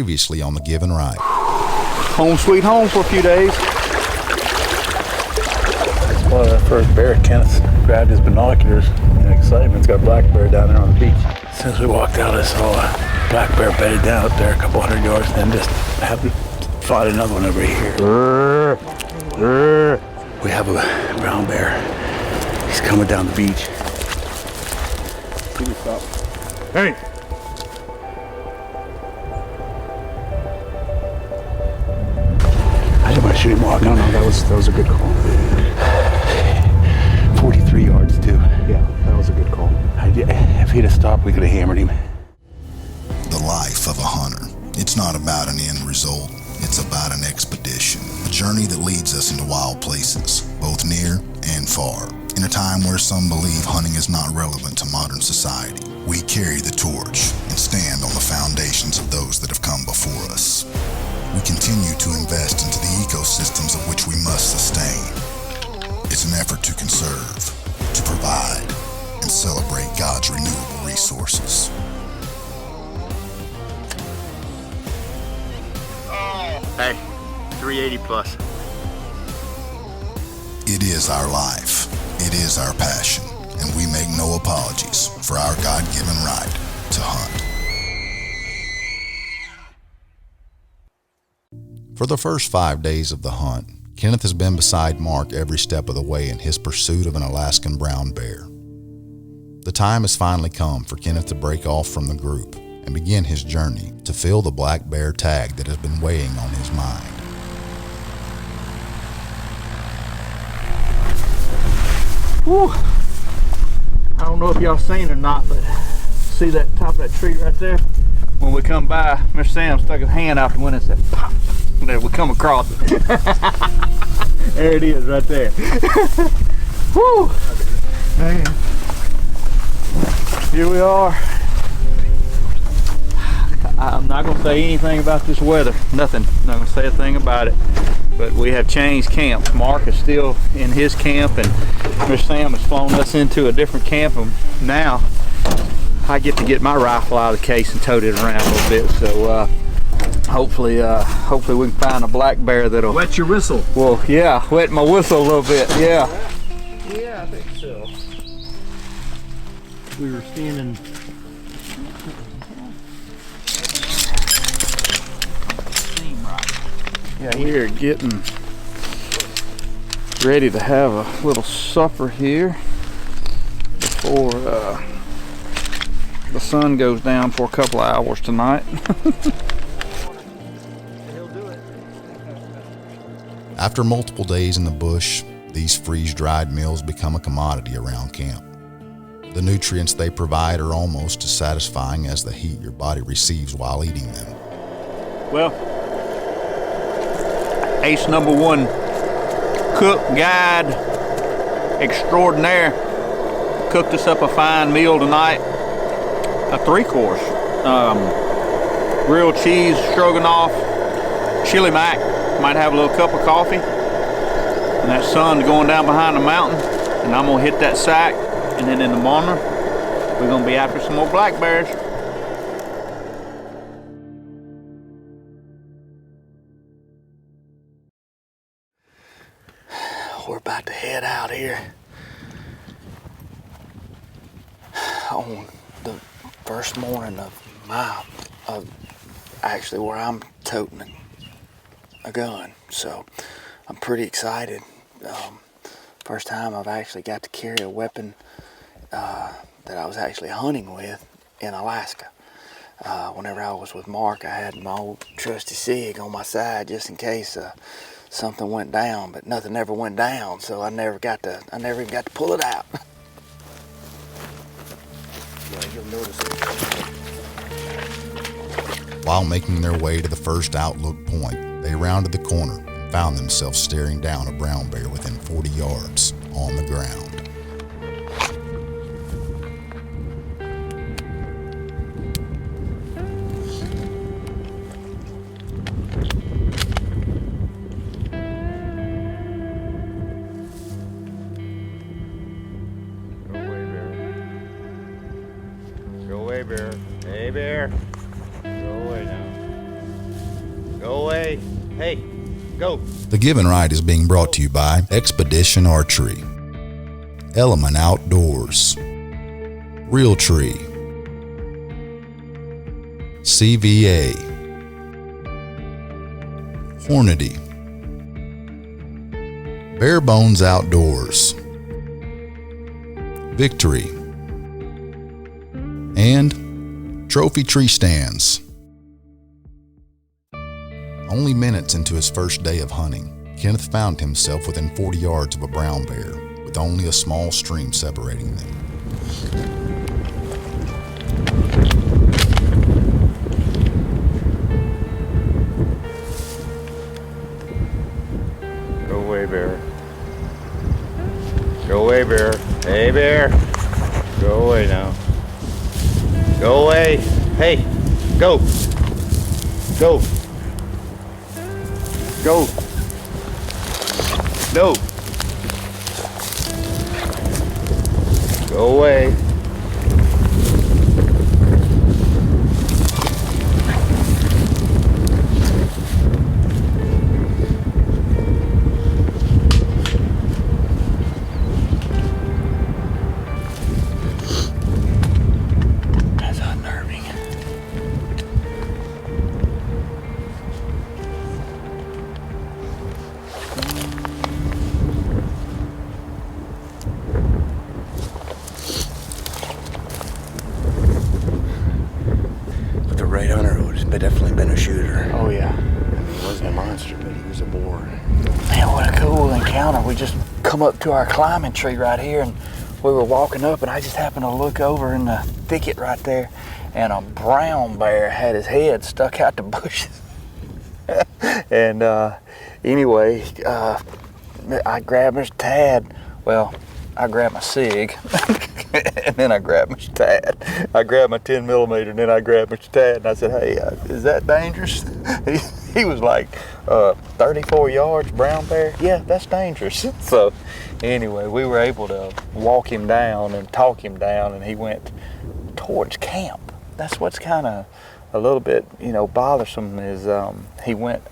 Previously on the Give and Ride. Home sweet home for a few days. Well, that first bear, Kenneth grabbed his binoculars in excitement. He's got a black bear down there on the beach. As soon as we walked out, I saw a black bear bedded down up there a couple hundred yards, and then just happened to find another one over here. We have a brown bear. He's coming down the beach. Stop. Hey! I didn't want to shoot him walking. No, that was a good call. 43 yards too. Yeah, that was a good call. If he'd have stopped, we could have hammered him. The life of a hunter. It's not about an end result. It's about an expedition. A journey that leads us into wild places, both near and far. In a time where some believe hunting is not relevant to modern society, we carry the torch and stand on the foundations of those that have come before us. We continue to invest into the ecosystems of which we must sustain. It's an effort to conserve, to provide, and celebrate God's renewable resources. Hey, 380 plus. It is our life. It is our passion. And we make no apologies for our God-given right to hunt. For the first 5 days of the hunt, Kenneth has been beside Mark every step of the way in his pursuit of an Alaskan brown bear. The time has finally come for Kenneth to break off from the group and begin his journey to fill the black bear tag that has been weighing on his mind. Whew. I don't know if y'all seen or not, but see that top of that tree right there? When we come by, Mr. Sam stuck his hand out the window and said, pop. And then we come across it. There it is right there. Whew. Man. Here we are. I'm not going to say anything about this weather. Nothing. Not going to say a thing about it. But we have changed camps. Mark is still in his camp, and Mr. Sam has flown us into a different camp. And now I get to get my rifle out of the case and tote it around a little bit. So hopefully we can find a black bear that'll Wet your whistle. Well, yeah, wet my whistle a little bit. Yeah. Yeah, I think so. We were standing. Yeah, we are getting ready to have a little supper here before the sun goes down for a couple of hours tonight. After multiple days in the bush, these freeze-dried meals become a commodity around camp. The nutrients they provide are almost as satisfying as the heat your body receives while eating them. Well, ace number one, cook, guide, extraordinaire, cooked us up a fine meal tonight. A 3-course, grilled cheese, stroganoff, chili mac, might have a little cup of coffee, and that sun's going down behind the mountain, and I'm gonna hit that sack, and then in the morning, we're gonna be after some more black bears. We're about to head out here on the first morning of actually where I'm toting a gun, so I'm pretty excited. First time I've actually got to carry a weapon that I was actually hunting with in Alaska. Whenever I was with Mark, I had my old trusty SIG on my side just in case something went down, but nothing ever went down, so I never even got to pull it out. While making their way to the first outlook point, they rounded the corner and found themselves staring down a brown bear within 40 yards on the ground. Go away, bear. Hey, bear. Go away now. away. Hey, go. The Given Right is being brought to you by Expedition Archery, Element Outdoors, Real Tree, CVA, Hornady, Bare Bones Outdoors, Victory, and Trophy Tree Stands. Only minutes into his first day of hunting, Kenneth found himself within 40 yards of a brown bear, with only a small stream separating them. Go away, bear. Go away, bear. Hey, bear. Go away now. Go away. Hey, go. Go. Go. No. Go away. That's unnerving. The right hunter would have definitely been a shooter. Oh yeah. I mean, he wasn't a monster, but he was a boar. Man, what a cool encounter. We just come up to our climbing tree right here, and we were walking up, and I just happened to look over in the thicket right there, and a brown bear had his head stuck out the bushes. And anyway, I grabbed Mr. Tad. Well, I grabbed my SIG, and then I grabbed Mr. Tad. I grabbed my 10 millimeter, and then I grabbed Mr. Tad, and I said, hey, is that dangerous? He was like, 34 yards, brown bear? Yeah, that's dangerous. So anyway, we were able to walk him down and talk him down, and he went towards camp. That's what's kind of a little bit, bothersome is he went,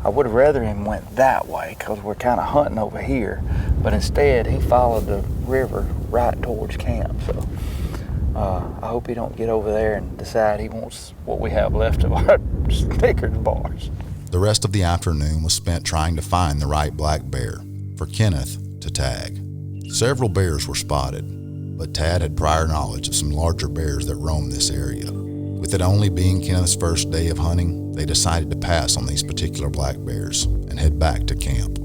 I would have rather him went that way because we're kind of hunting over here, but instead he followed the river right towards camp. So I hope he don't get over there and decide he wants what we have left of our Snickers bars. The rest of the afternoon was spent trying to find the right black bear for Kenneth to tag. Several bears were spotted, but Tad had prior knowledge of some larger bears that roamed this area. With it only being Kenneth's first day of hunting, they decided to pass on these particular black bears and head back to camp.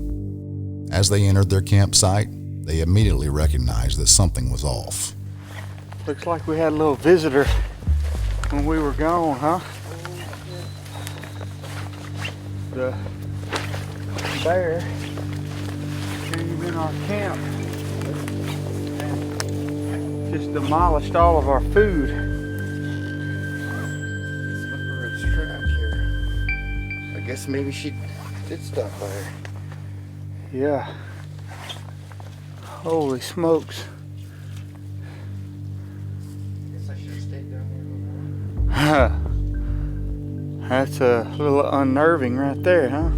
As they entered their campsite, they immediately recognized that something was off. Looks like we had a little visitor when we were gone, huh? The bear came in our camp and just demolished all of our food. Slippery track here. I guess maybe she did stop by her. Yeah. Holy smokes. I guess I should have stayed down here. That's a little unnerving right there, huh?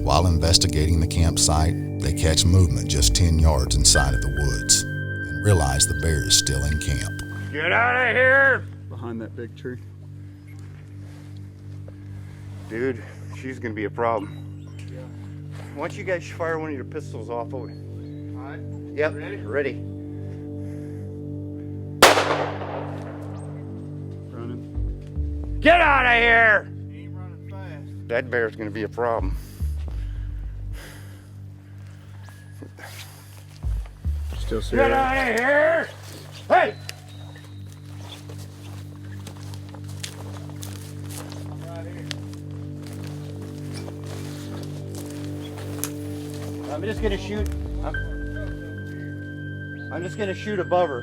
While investigating the campsite, they catch movement just 10 yards inside of the woods and realize the bear is still in camp. Get out of here! Behind that big tree. Dude, she's gonna be a problem. Yeah. Why don't you guys fire one of your pistols off over? Alright. Yep, Ready? ready. Running. Get out of here! He ain't running fast. That bear's gonna be a problem. Still see Get out of here! Hey! I'm just gonna shoot. I'm just gonna shoot above her.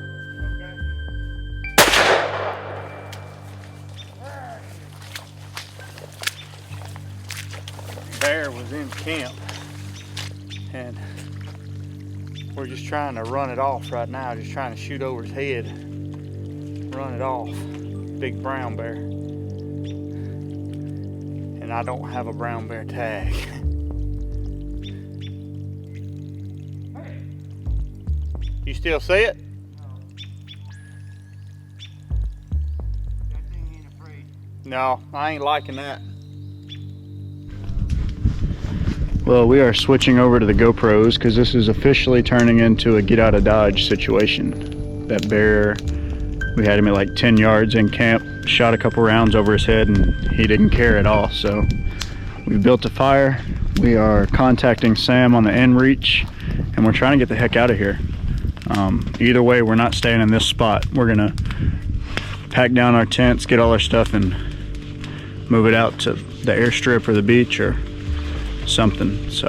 Bear was in camp, and we're just trying to run it off right now, just trying to shoot over his head, run it off. Big brown bear. And and I don't have a brown bear tag. You still see it? That thing ain't afraid. No, I ain't liking that. Well, we are switching over to the GoPros because this is officially turning into a get out of Dodge situation. That bear, we had him at like 10 yards in camp, shot a couple rounds over his head, and he didn't care at all. So we built a fire. We are contacting Sam on the inReach, and we're trying to get the heck out of here. Either way, we're not staying in this spot. We're gonna pack down our tents, get all our stuff, and move it out to the airstrip or the beach or something. So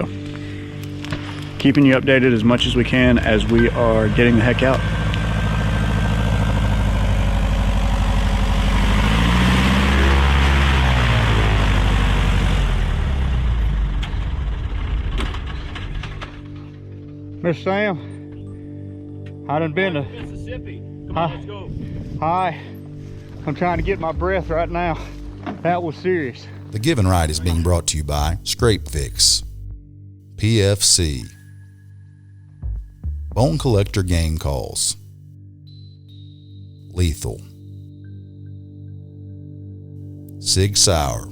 keeping you updated as much as we can as we are getting the heck out. Mr. Sam, I done been to Mississippi. Come Hi. on, let's go. Hi. I'm trying to get my breath right now. That was serious. The Give and Ride is being brought to you by Scrape Fix, PFC, Bone Collector Game Calls, Lethal, Sig Sauer,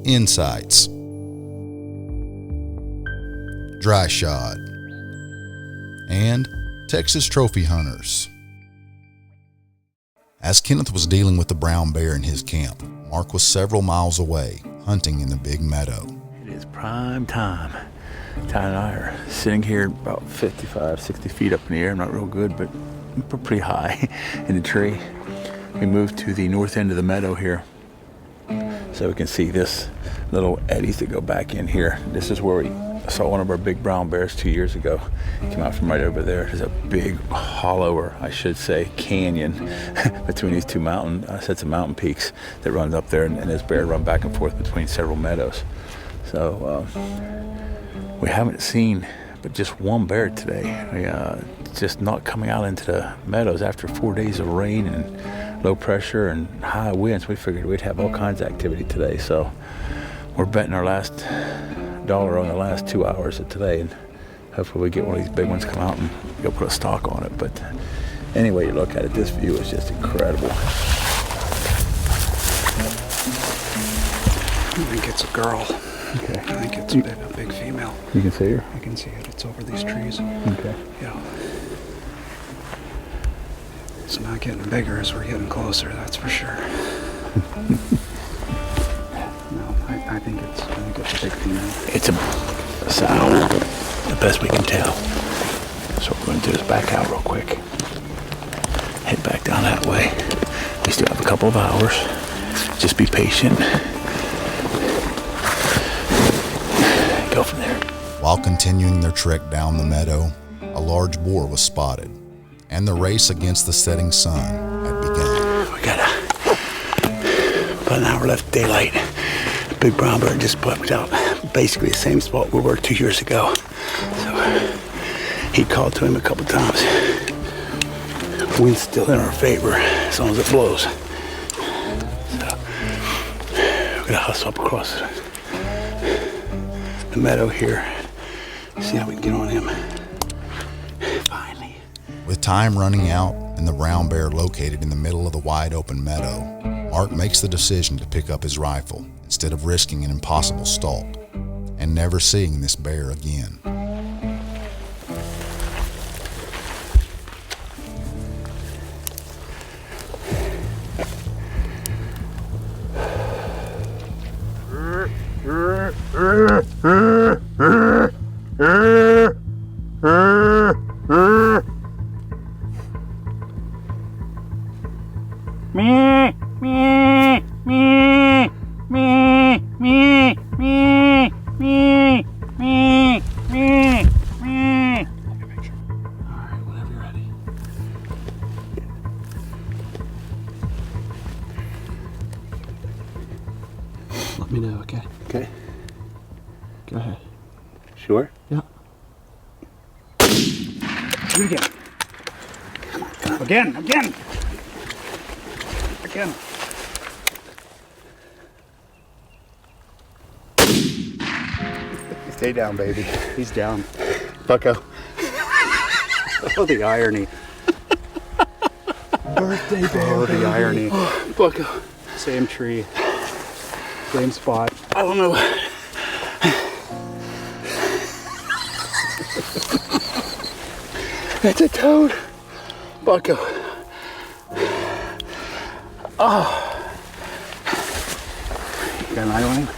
Insights, Dry Shod, and Texas Trophy Hunters. As Kenneth was dealing with the brown bear in his camp, Mark was several miles away, hunting in the big meadow. It is prime time. Ty and I are sitting here about 55, 60 feet up in the air. I'm not real good, but we're pretty high in the tree. We moved to the north end of the meadow here so we can see this little eddies that go back in here. This is where we saw one of our big brown bears 2 years ago. Came out from right over there. There's a big hollow, or I should say canyon, between these two sets of mountain peaks that runs up there, and this bear run back and forth between several meadows. So we haven't seen but just one bear today. Just not coming out into the meadows after 4 days of rain and low pressure and high winds. We figured we'd have all kinds of activity today. So we're betting our last dollar on the last 2 hours of today, and hopefully we get one of these big ones come out and go put a stalk on it. But anyway you look at it, this view is just incredible. I think it's a girl. Okay. I think it's a big female. You can see her? I can see it. It's over these trees. Okay. Yeah. It's not getting bigger as we're getting closer, that's for sure. No, I think it's a big female. It's a sow, the best we can tell. So what we're going to do is back out real quick. Head back down that way. We still have a couple of hours. Just be patient. Go from there. While continuing their trek down the meadow, a large boar was spotted, and the race against the setting sun had begun. We got about an hour left of daylight. A big brown bear just bucked out basically the same spot we were 2 years ago. So he called to him a couple times. Wind's still in our favor as long as it blows. So we're gonna hustle up across the meadow here, see how we can get on him. Finally. With time running out and the brown bear located in the middle of the wide open meadow, Mark makes the decision to pick up his rifle instead of risking an impossible stalk and never seeing this bear again. Alright, whenever you're ready. Let me know, okay? Okay. Go ahead. Sure? Yeah. Do it again. Again. Stay down, baby. He's down. Bucko. Oh, the irony. Birthday bear. Oh, the irony. Oh, Bucko. Same tree. Same spot. I don't know. That's a toad. Bucko. Oh. Got an eye on him?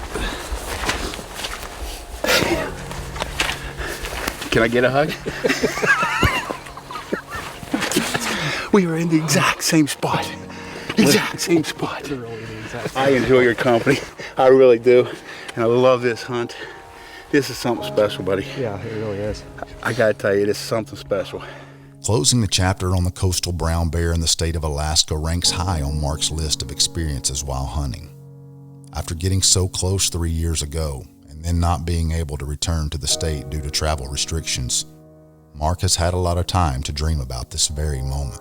Can I get a hug? We were in the exact same spot. Exact same spot. I enjoy your company. I really do. And I love this hunt. This is something special, buddy. Yeah, it really is. I gotta tell you, this is something special. Closing the chapter on the coastal brown bear in the state of Alaska ranks high on Mark's list of experiences while hunting. After getting so close 3 years ago, and then not being able to return to the state due to travel restrictions, Mark has had a lot of time to dream about this very moment.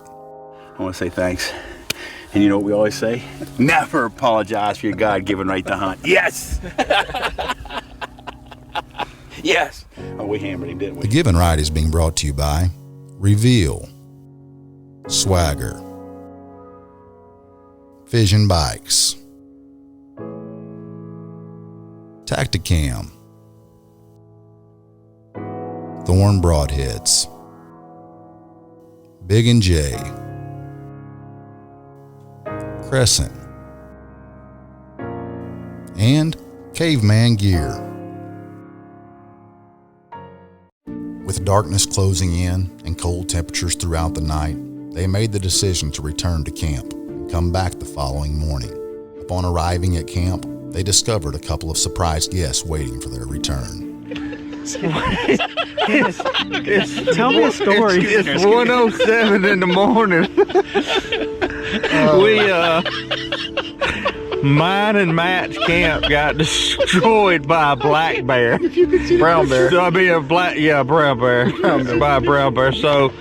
I want to say thanks. And you know what we always say? Never apologize for your God-given right to hunt. Yes! Yes! Oh, we hammered him, didn't we? The Given Right is being brought to you by Reveal, Swagger, Fission Bikes, Tacticam, Thorn Broadheads, Big and J, Crescent, and Caveman Gear. With darkness closing in and cold temperatures throughout the night, they made the decision to return to camp and come back the following morning. Upon arriving at camp, they discovered a couple of surprise guests waiting for their return. Tell me a story. It's 1:07 in the morning. Mine and Matt's camp got destroyed by a black bear. Brown bear. So I mean a brown bear. By a brown bear. So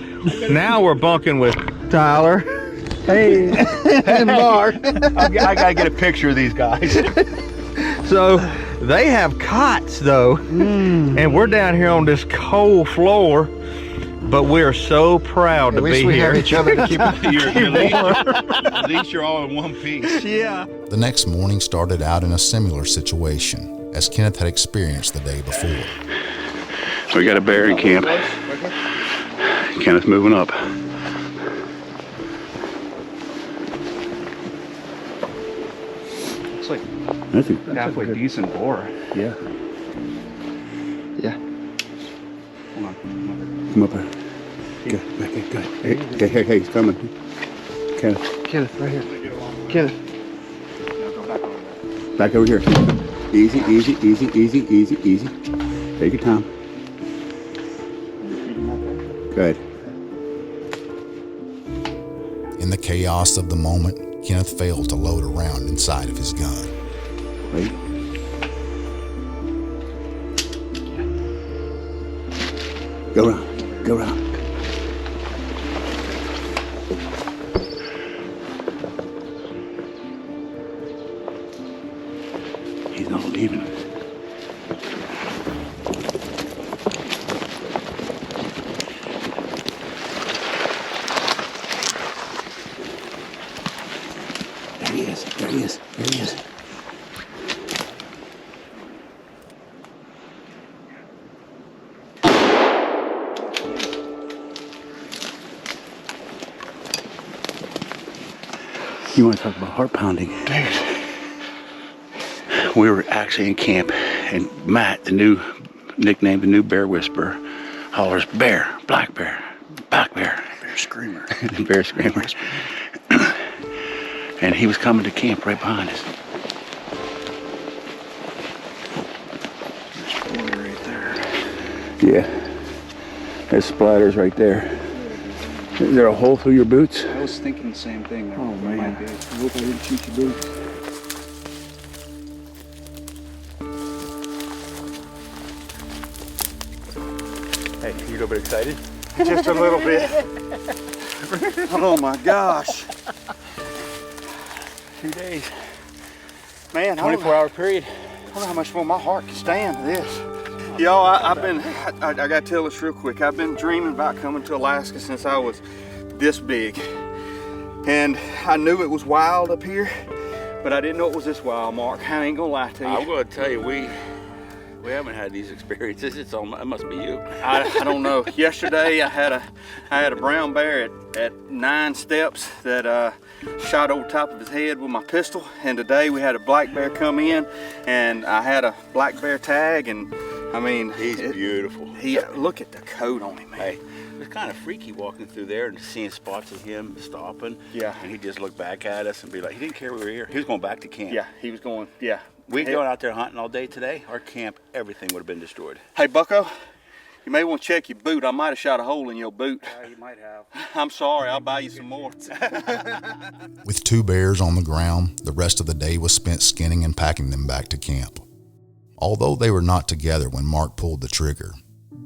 now we're bunking with Tyler. Hey, and Mark. I gotta get a picture of these guys. So they have cots though, and we're down here on this cold floor, but we're so proud to be we here. have each other to keep At least you're all in one piece. Yeah. The next morning started out in a similar situation as Kenneth had experienced the day before. We got a bear in camp. Kenneth moving up. Looks like That's a halfway decent boar. Yeah. Yeah. Hold on. Come up here. Good. Good. Hey, he's coming. Kenneth. Kenneth, right here. Kenneth. Back over here. Easy. Take your time. Good. In the chaos of the moment, Kenneth failed to load a round inside of his gun. Wait. Go around. He's not leaving. There he is. You want to talk about heart pounding? Dude. We were actually in camp, and Matt, the new nickname, the new bear whisperer, hollers, bear, black bear, black bear. Bear screamer. Bear screamer. And he was coming to camp right behind us. There's boar right there. Yeah. There's splatters right there. Is there a hole through your boots? I was thinking the same thing. There Oh, man. might be. I hope I didn't shoot your boots. Hey, you a little bit excited? Just a little bit. Oh my gosh. 2 days. Man, 24-hour period. I don't know how much more my heart can stand this. Y'all, I gotta tell this real quick. I've been dreaming about coming to Alaska since I was this big. And I knew it was wild up here, but I didn't know it was this wild, Mark. I ain't gonna lie to you. I'm going to tell you, we haven't had these experiences. It must be you. I don't know. Yesterday I had a brown bear at 9 steps that shot over top of his head with my pistol, and today we had a black bear come in, and I had a black bear tag, and I mean, he's beautiful. Look at the coat on him, man. Hey, it was kind of freaky walking through there and seeing spots of him stopping. Yeah. And he'd just look back at us and be like, he didn't care we were here. He was going back to camp. Yeah, he was going, yeah. We'd gone out there hunting all day today. Our camp, everything would have been destroyed. Hey, Bucko, you may want to check your boot. I might have shot a hole in your boot. Yeah, you might have. I'm sorry, I'll buy you some more. With 2 bears on the ground, the rest of the day was spent skinning and packing them back to camp. Although they were not together when Mark pulled the trigger,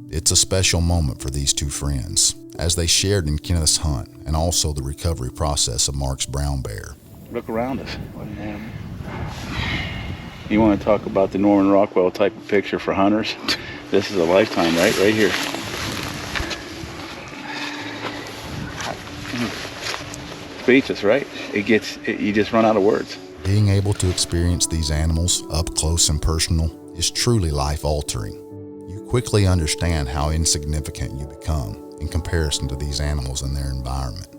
it's a special moment for these 2 friends, as they shared in Kenneth's hunt and also the recovery process of Mark's brown bear. Look around us. What an animal. You want to talk about the Norman Rockwell type of picture for hunters? This is a lifetime, right here. Speechless, right? You just run out of words. Being able to experience these animals up close and personal is truly life-altering. You quickly understand how insignificant you become in comparison to these animals and their environment.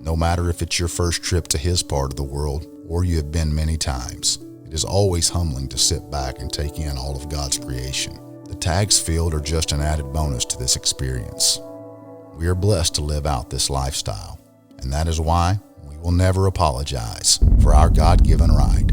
No matter if it's your first trip to his part of the world or you have been many times, it is always humbling to sit back and take in all of God's creation. The tags field are just an added bonus to this experience. We are blessed to live out this lifestyle, and that is why we will never apologize for our God-given right